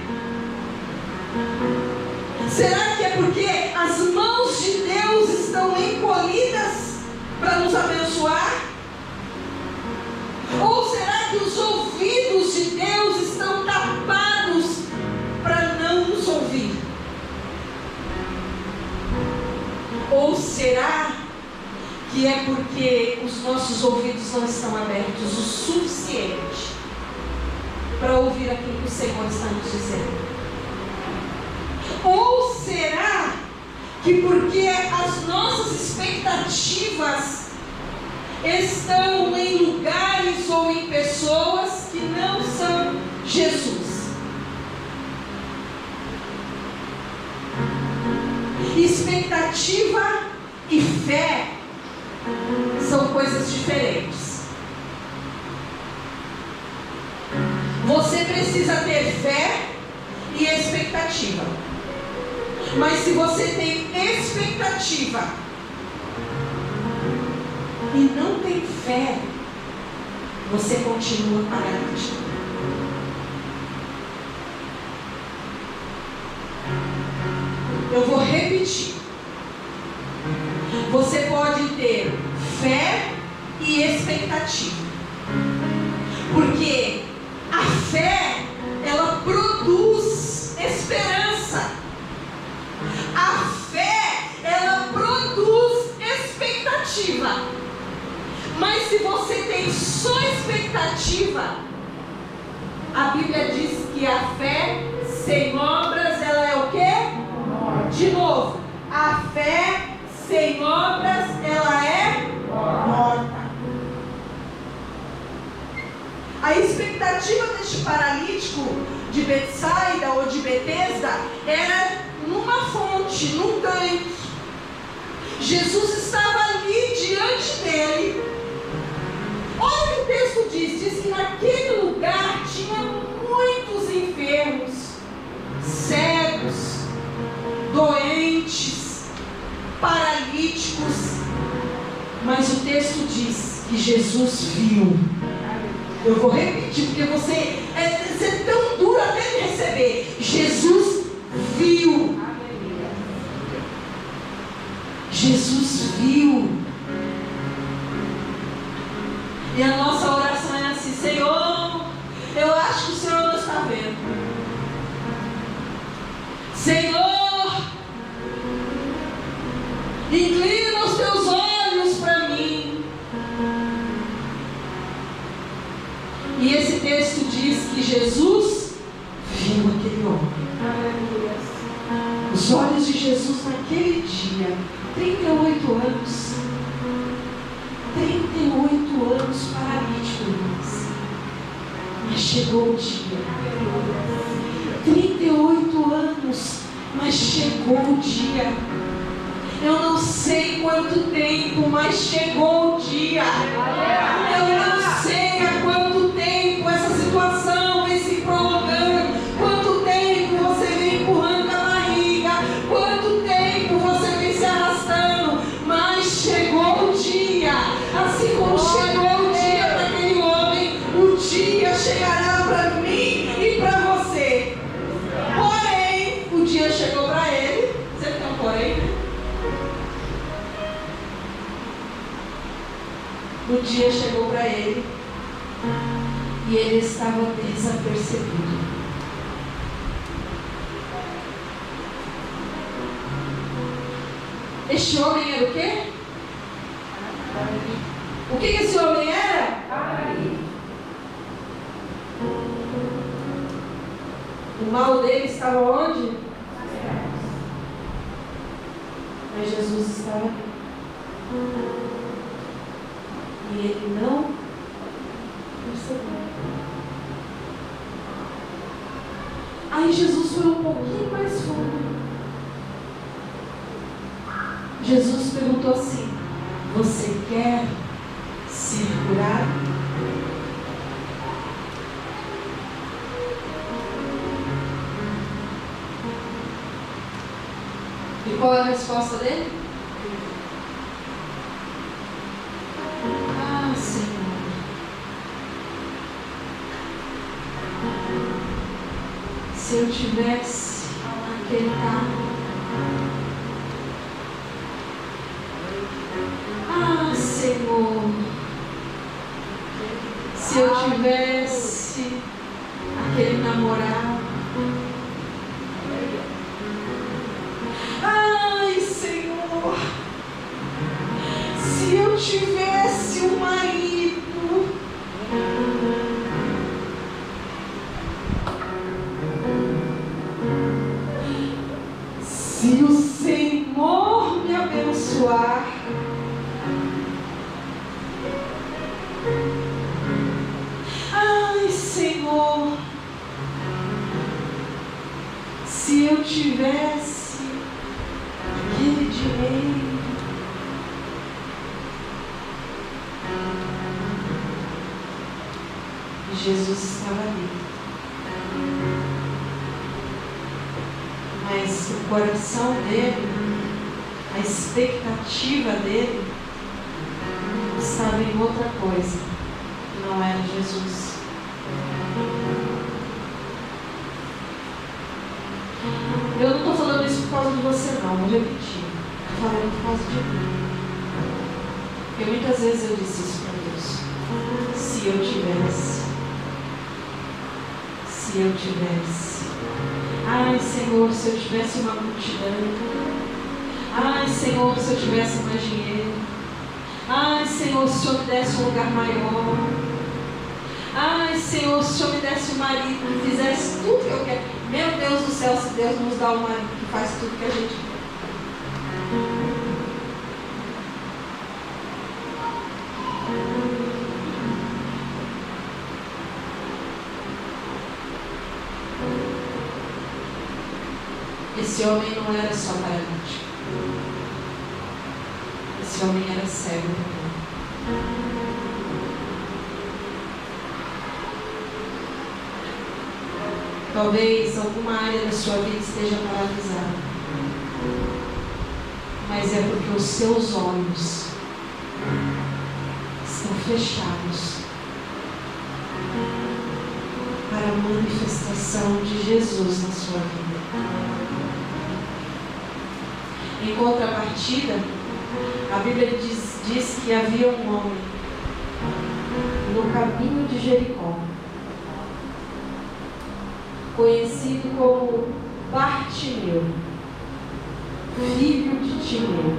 Será que é porque as mãos de Deus estão encolhidas para nos abençoar? Ou será que os ouvidos de Deus estão tapados para não nos ouvir? Ou será que é porque os nossos ouvidos não estão abertos o suficiente para ouvir aquilo que o Senhor está nos dizendo? Ou será que porque as nossas expectativas estão em lugares ou em pessoas que não são Jesus? Expectativa e fé são coisas diferentes. Você precisa ter fé e expectativa. Mas se você tem expectativa e não tem fé, você continua paralítico. Eu vou repetir. Você pode ter fé e expectativa. Porque a fé, ela produz esperança. A fé, ela produz expectativa. Mas se você tem só expectativa, a Bíblia diz que a fé sem obras, ela é o quê? De novo, a fé sem obras, ela é morta. A expectativa deste paralítico de Betsaida ou de Betesda era numa fonte, num tanque. Jesus estava ali diante dele. Olha o que o texto diz. Diz que naquele lugar tinha muitos enfermos, cegos, doentes, paralíticos. Mas o texto diz que Jesus viu. Eu vou repetir, porque você é tão duro até de receber. Jesus viu. Jesus viu. E a nossa oração é assim: Senhor, eu acho que o Senhor não está vendo. Senhor, inclina os teus olhos para mim. E esse texto diz que Jesus viu aquele homem. Os olhos de Jesus naquele dia, 38 anos. 38 anos paralítico, irmãos. Mas chegou o dia. 38 anos, mas chegou o dia. Eu não sei quanto tempo, mas chegou o dia. Eu não sei há quanto tempo essa situação vem se prolongando. Quanto tempo você vem empurrando a barriga. Quanto tempo você vem se arrastando. Mas chegou o dia. Assim como chegou o dia para aquele homem, o dia chegará para mim e para você. Porém, o dia chegou para ele. Sempre tem um porém, né? O dia chegou para ele e ele estava desapercebido. Este homem era o quê? O que esse homem era? O mal dele estava onde? Mas Jesus estava ali. E ele não percebeu. Aí Jesus foi um pouquinho mais fundo. Jesus perguntou assim: você quer ser curado? E qual é a resposta dele? Ah, Senhor, Se eu tivesse aquele carro. Ah, Senhor, se eu tivesse aquele namorado. Ai, Senhor, se eu tivesse um marido. Se o Senhor me abençoar. Ai, Senhor, se eu tivesse aquele dinheiro. Jesus estava ali. Mas o coração dele, a expectativa dele, estava em outra coisa, que não era Jesus. Eu não estou falando isso por causa de você não, vou repetir. Estou falando por causa de mim. Porque muitas vezes eu disse isso para Deus. Se eu tivesse. Se eu tivesse. Ai, Senhor, se eu tivesse uma multidão. Ai, Senhor, se eu tivesse mais dinheiro. Ai, Senhor, se o Senhor me desse um lugar maior. Ai, Senhor, se o Senhor me desse um marido que fizesse tudo que eu quero. Meu Deus do céu, se Deus nos dá um marido que faz tudo que a gente quer. Esse homem não era só paralítico. Esse homem era cego também. Talvez alguma área da sua vida esteja paralisada. Mas é porque os seus olhos estão fechados para a manifestação de Jesus na sua vida. Em contrapartida, a Bíblia diz que havia um homem no caminho de Jericó, conhecido como Bartimeu, filho de Timeu.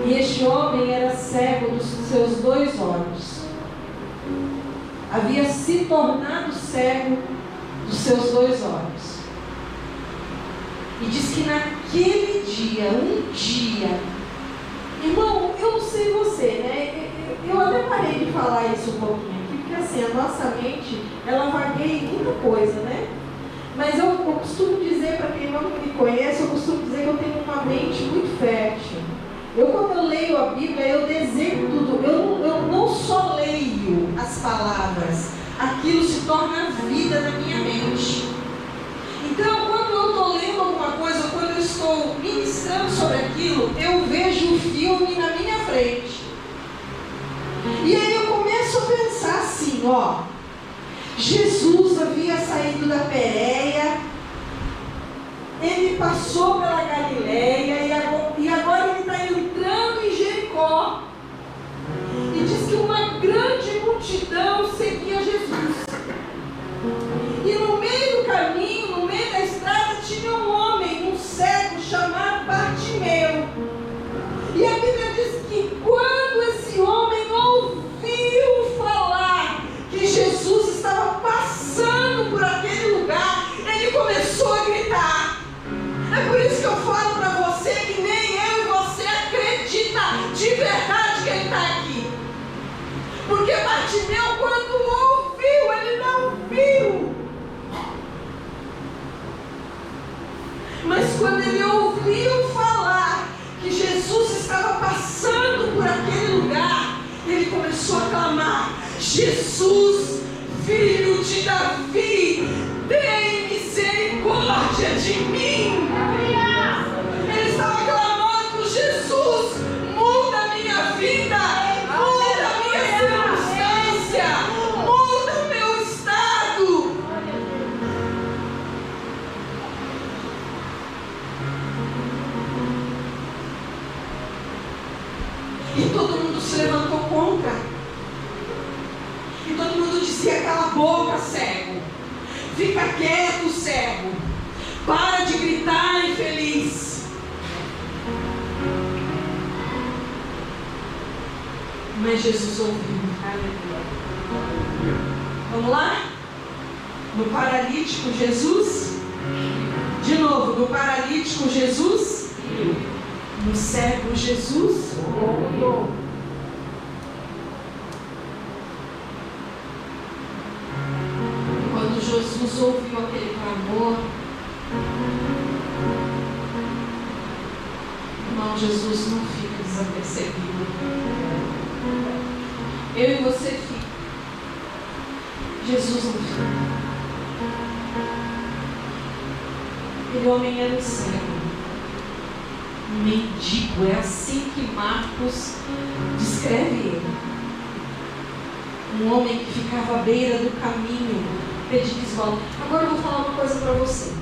E este homem era cego dos seus 2 olhos. Havia se tornado cego dos seus 2 olhos. E diz que naquele dia, irmão, eu não sei você, né? Eu até parei de falar isso um pouquinho aqui, porque assim, a nossa mente, ela vagueia em muita coisa, né? Mas eu costumo dizer, para quem não me conhece, eu costumo dizer que eu tenho uma mente muito fértil. Quando eu leio a Bíblia, eu desenho tudo. Eu não só leio as palavras, aquilo se torna vida na minha mente. Então, quando eu estou lendo alguma coisa, quando eu estou ministrando sobre aquilo, eu vejo o filme na minha frente. E aí eu começo a pensar assim, ó. Jesus havia saído da Pérea, ele passou pela Galileia e agora ele está entrando em Jericó. E diz que uma grande multidão seguia Jesus. E no meio do caminho, no meio da estrada, tinha um homem, um cego chamado Bartimeu. E a Bíblia diz que quando esse homem ouviu falar que Jesus estava passando por aquele lugar, ele começou a gritar. É por isso que eu falo para você que nem eu e você acredita de verdade que ele está aqui. Porque Bartimeu, quando ouviu, ele não viu. Mas quando ele ouviu falar que Jesus estava passando por aquele lugar, ele começou a clamar: Jesus, filho de Davi, tem misericórdia de mim. Ele estava clamando: Jesus, muda a minha vida, muda a minha circunstância, muda o meu estado. cego. Fica quieto, cego. Para de gritar, infeliz. Mas Jesus ouviu. Vamos lá? No paralítico, Jesus. De novo, no paralítico, Jesus. No cego, Jesus. Quando Jesus ouviu aquele clamor, irmão, Jesus não fica desapercebido. Eu e você fica. Jesus não fica. Aquele homem era um cego, um mendigo. É assim que Marcos descreve ele. Um homem que ficava à beira do caminho, pedindo esmola. Agora eu vou falar uma coisa para você.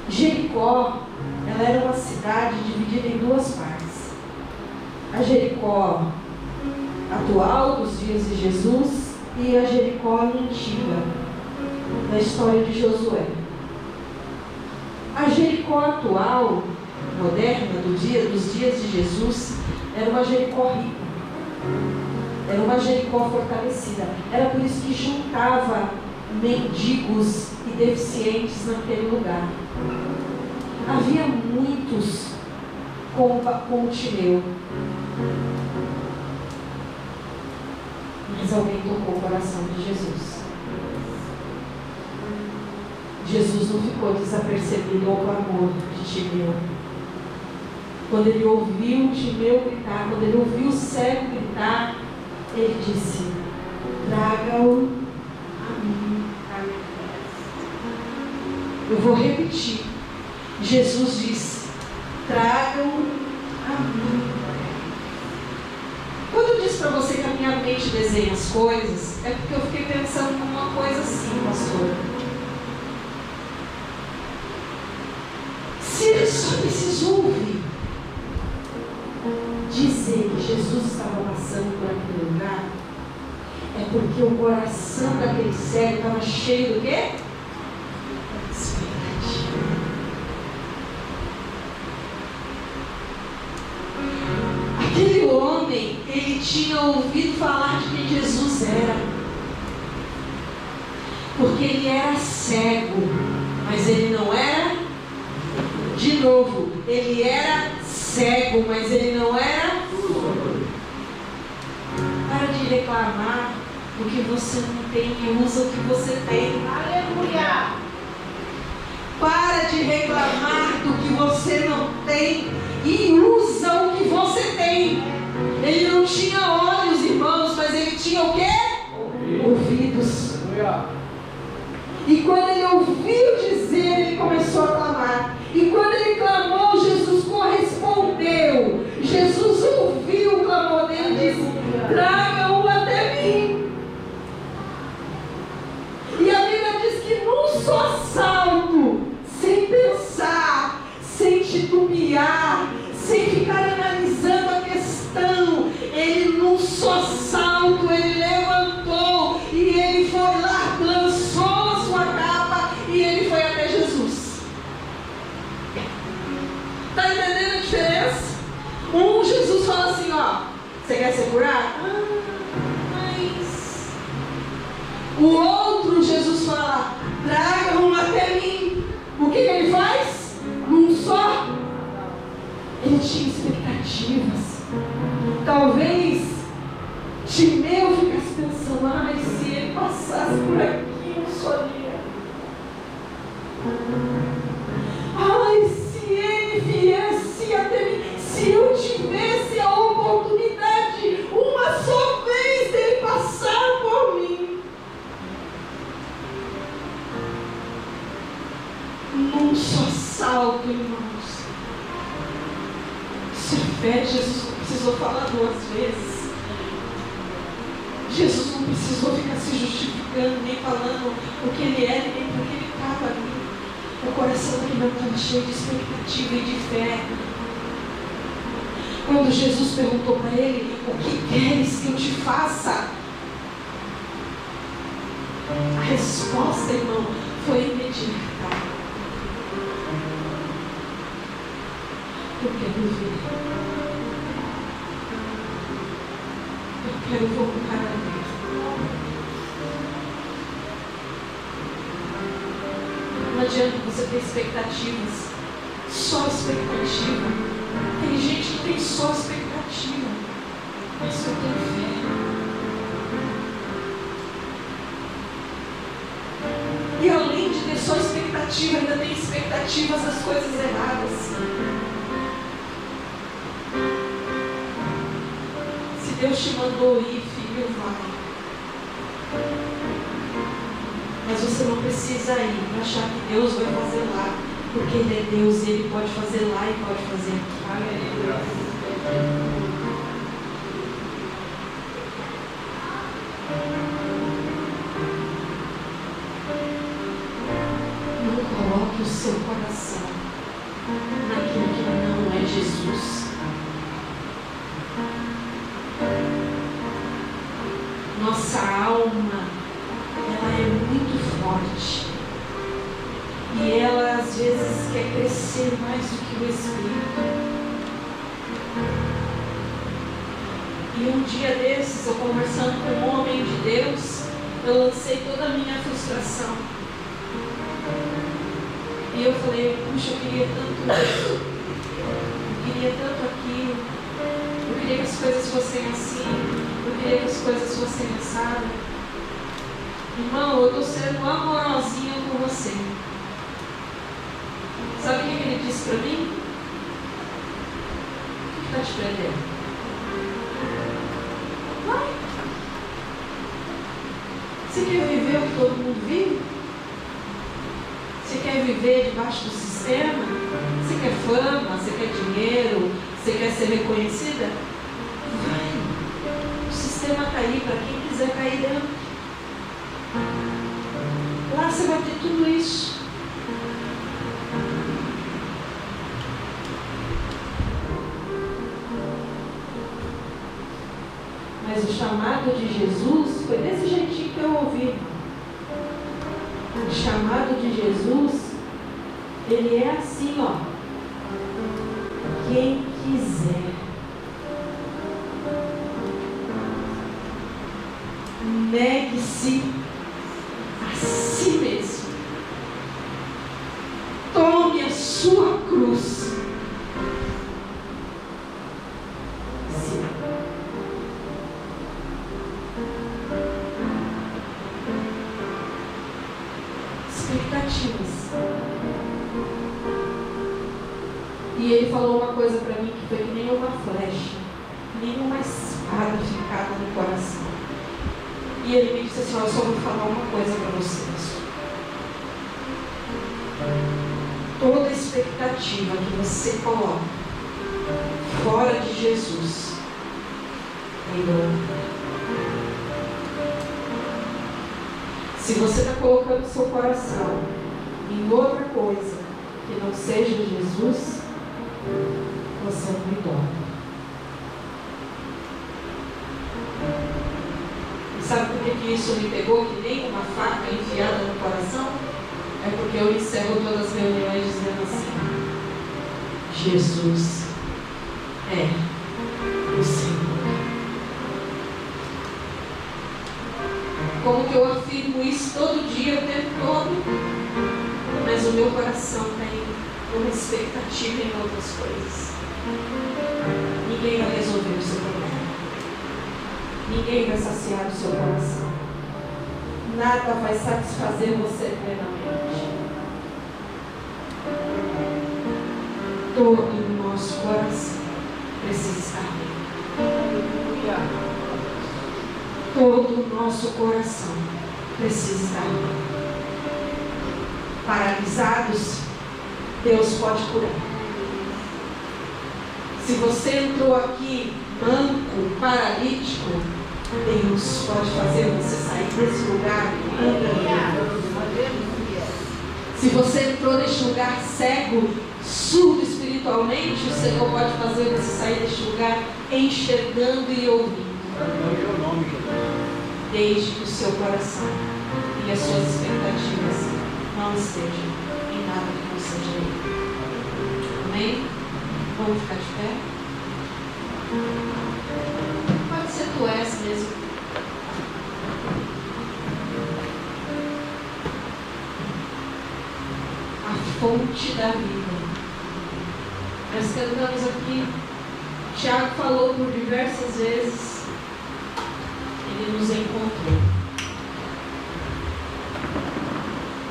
Jericó, ela era uma cidade dividida em duas partes. A Jericó atual, dos dias de Jesus, e a Jericó antiga, da história de Josué. A Jericó atual, moderna, dos dias de Jesus, era uma Jericó rica. Era uma Jericó fortalecida. Era por isso que juntava mendigos e deficientes naquele lugar. Havia muitos com o Timeu. Mas alguém tocou o coração de Jesus. Jesus não ficou desapercebido ao clamor de Timeu. Quando ele ouviu Timeu gritar, quando ele ouviu o cego gritar, ele disse: traga-o a mim. Eu vou repetir. Jesus disse: traga-o a mim. Quando eu disse para você que a minha mente desenha as coisas, é porque eu fiquei pensando numa coisa assim, pastora. Se ele só precisou ouvir dizer que Jesus estava passando por aquele lugar, é porque o coração daquele cego estava cheio do quê? Expectativa. Aquele homem, ele tinha ouvido falar de quem Jesus era, porque ele era cego, mas ele não era. De novo, ele era cego, mas ele não era. Para de reclamar do que você não tem e usa o que você tem. Aleluia! Para de reclamar do que você não tem e usa o que você tem. Ele não tinha olhos, irmãos, mas ele tinha o quê? Ouvidos. E quando ele ouviu dizer, ele começou a clamar. E quando ele clamou, Jesus correspondeu. Jesus ouviu o clamor dele e disse: traga-o até mim. E a Bíblia diz que num só salto, sem pensar, sem titubear, sem ficar analisando a questão, ele num só salto, ele levantou e ele foi lá, lançou a sua capa e ele foi até Jesus. Está entendendo a diferença? Jesus fala assim, ó, você quer ser curado? Mas... O outro, Jesus fala, traga-o até mim. O que ele faz? Num só. Ele tinha expectativas. Talvez Timeu ficasse pensando, ai, se ele passasse por aqui, eu só ia. Ai, se ele viesse até mim, se eu tivesse a oportunidade, uma só vez, dele passar por mim. Num só salto, irmãos. Isso é fé. Jesus não precisou falar duas vezes. Jesus não precisou ficar se justificando, nem falando o que ele era, nem porque ele estava ali. O coração dele não estava cheio de expectativa e de fé. Quando Jesus perguntou para ele, o que queres que eu te faça? A resposta, irmão, foi imediata. Eu quero ver. Eu quero voltar a ver. Não adianta você ter expectativas. Só expectativa. Tem gente que tem só expectativa. Mas eu tenho fé. E além de ter só expectativa, ainda tem expectativas das coisas erradas. Se Deus te mandou ir, filho, vai. Mas você não precisa ir para achar que Deus vai fazer lá. Porque Ele é Deus e Ele pode fazer lá e pode fazer aqui. Aleluia. Coloque o seu coração naquilo que não é Jesus. Nossa alma, ela é muito forte. E ela às vezes quer crescer mais do que o Espírito. E um dia desses, eu conversando com um homem de Deus, eu lancei toda a minha frustração. E eu falei, puxa, eu queria tanto isso, eu queria tanto aquilo, eu queria que as coisas fossem assim, eu queria que as coisas fossem assadas. Irmão, eu estou sendo amorosinha com você. Sabe o que ele disse para mim? O que está te prendendo? Vai. Você quer viver o que todo mundo vive? Você quer viver debaixo do sistema? Você quer fama? Você quer dinheiro? Você quer ser reconhecida? Vai. O sistema está aí para quem quiser cair dentro. Lá você vai ter tudo isso. Mas o chamado de Jesus foi desse jeitinho que eu ouvi. O chamado de Jesus, ele é assim, ó. Quem quiser, negue-se a si mesmo. Tome a sua cruz. Sim. Expectativas. E ele falou uma coisa para mim que foi que nem uma flecha, nem uma espada ficada no coração. E ele me disse assim, eu só vou falar uma coisa para vocês. Toda expectativa que você coloca fora de Jesus é engano. Se você está colocando seu coração em outra coisa que não seja Jesus, você é um idólatra. E sabe por que isso me pegou que nem uma faca enfiada no coração? É porque eu encerro todas as reuniões dizendo assim: Jesus é o Senhor. Como que eu afirmo isso todo dia, o tempo todo? Mas o meu coração tem uma expectativa em outras coisas. Ninguém vai resolver o seu problema. Ninguém vai saciar o seu coração. Nada vai satisfazer você plenamente. Todo o nosso coração precisa estar bem. Todo o nosso coração precisa estar bem. Paralisados, Deus pode curar. Se você entrou aqui manco, paralítico, Deus pode fazer você sair desse lugar andando. Se você entrou neste lugar cego, surdo espiritualmente, o Senhor pode fazer você sair deste lugar enxergando e ouvindo. Desde que o seu coração e as suas expectativas não estejam em nada que não seja Ele. Amém? Vamos ficar de pé? Pode ser tu és mesmo. A fonte da vida. Nós cantamos aqui. Tiago falou por diversas vezes. Ele nos encontrou.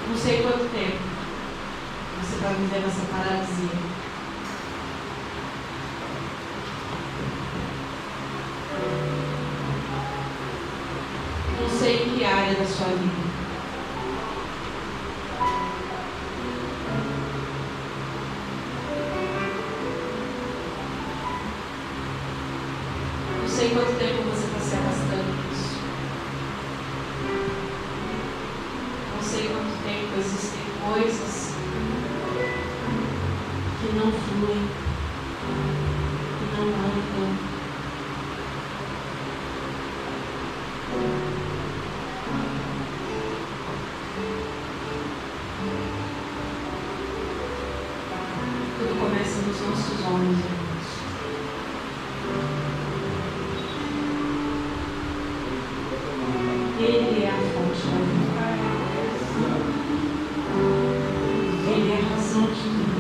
Não sei quanto tempo você está vivendo essa paralisia. Não sei em que área da sua vida. Não sei quanto tempo você está se arrastando disso. Não sei quanto tempo existem coisas que não fluem, que não andam. Tudo começa nos nossos olhos, irmãos. Ele é a fonte da vida. Ele é a razão de tudo.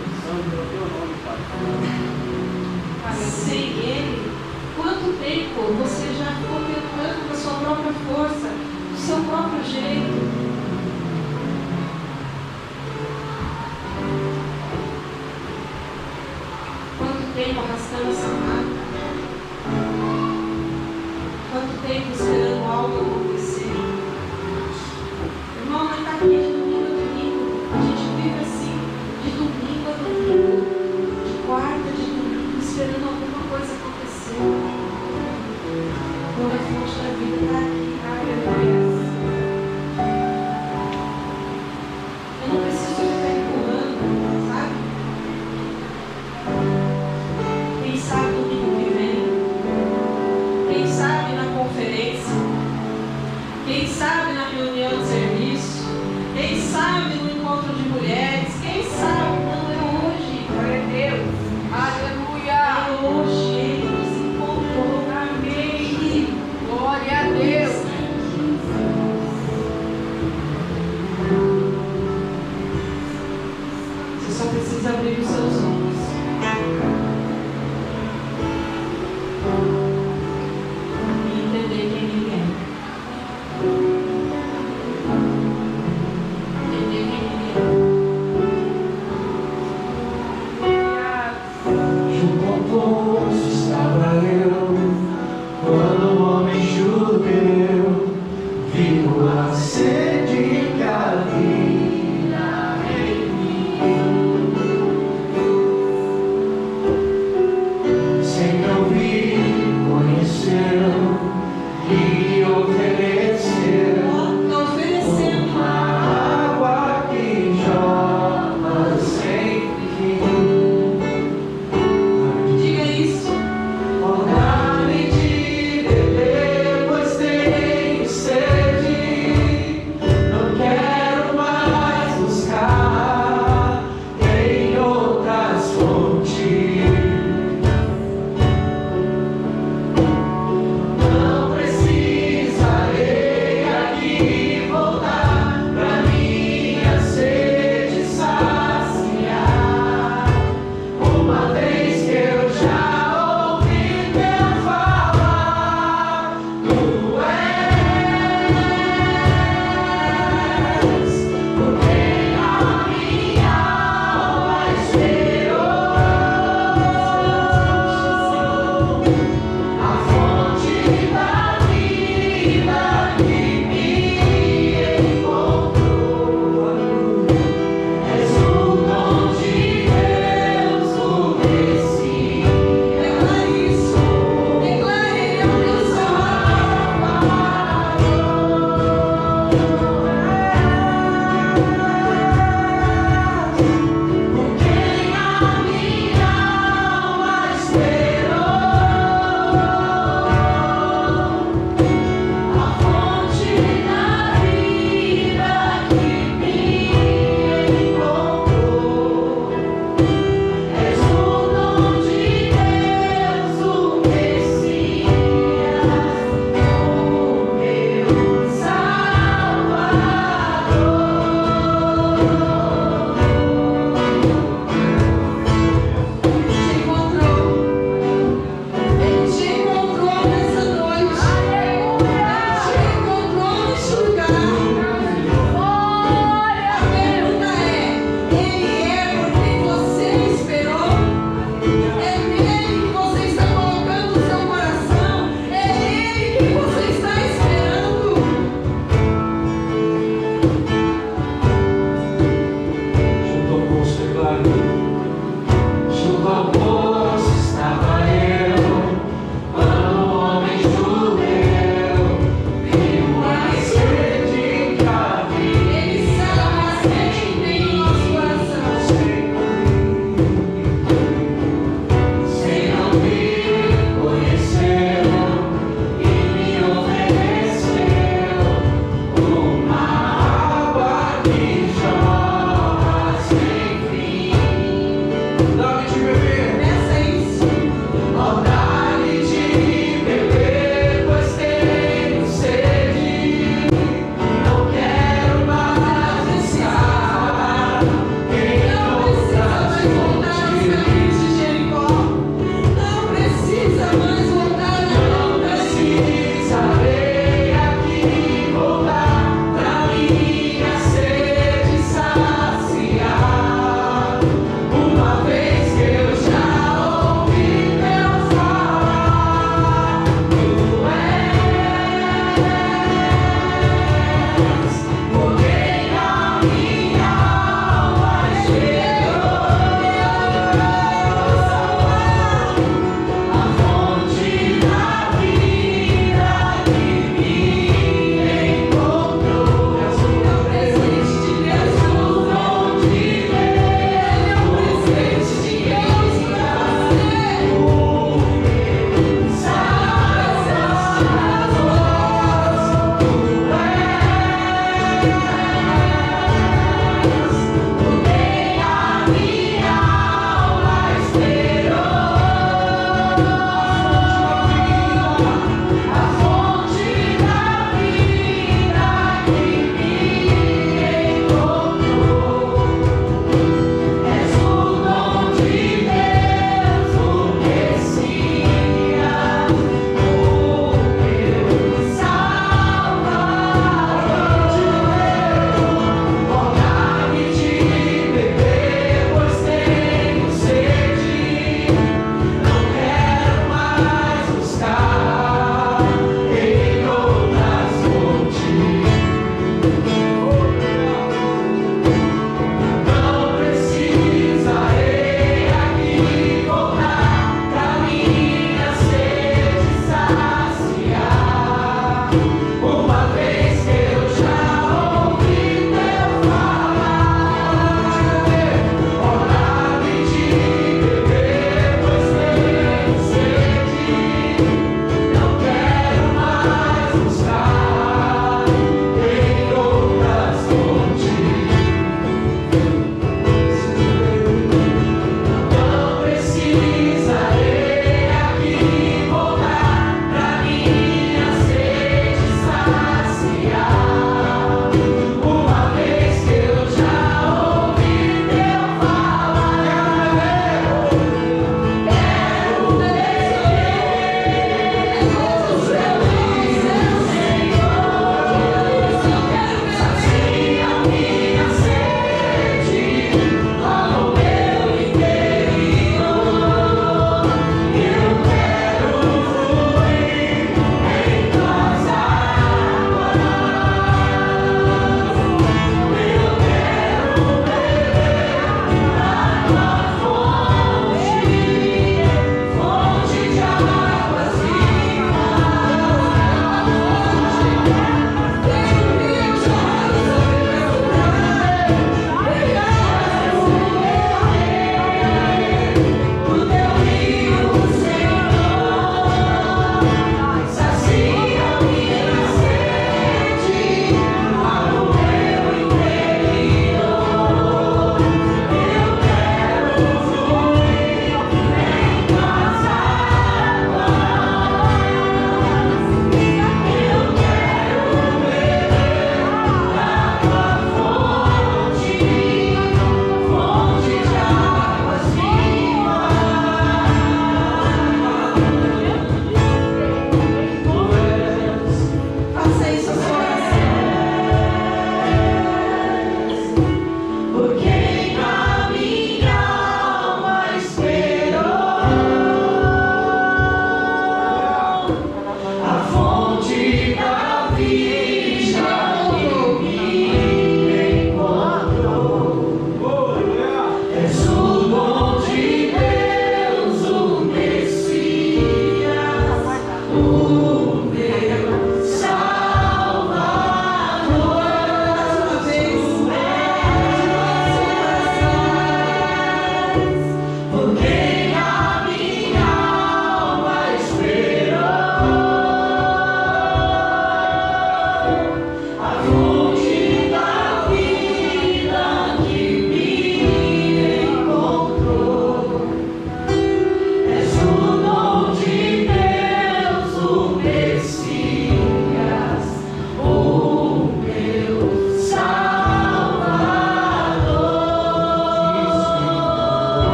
Sem Ele, quanto tempo você já ficou tentando com a sua própria força, do seu próprio jeito? Quanto tempo arrastando essa maca? Quanto tempo esperando algo acontecer? Irmão, não está aqui de domingo a domingo. A gente vive assim, de domingo a domingo, de quarta a domingo, esperando alguma coisa acontecer. Quando a fonte da vida está aqui, aleluia. Eu não preciso ficar empurrando, sabe? Quem sabe domingo que vem? Quem sabe na conferência? Quem sabe na reunião de serviço? Quem sabe no encontro de mulheres? Quem sabe? Não, é hoje. Glória a Deus. Aleluia. É hoje. Ele nos encontrou. Amém. Glória a Deus. Você só precisa abrir os seus olhos. E entender quem Ele é. Aleluia.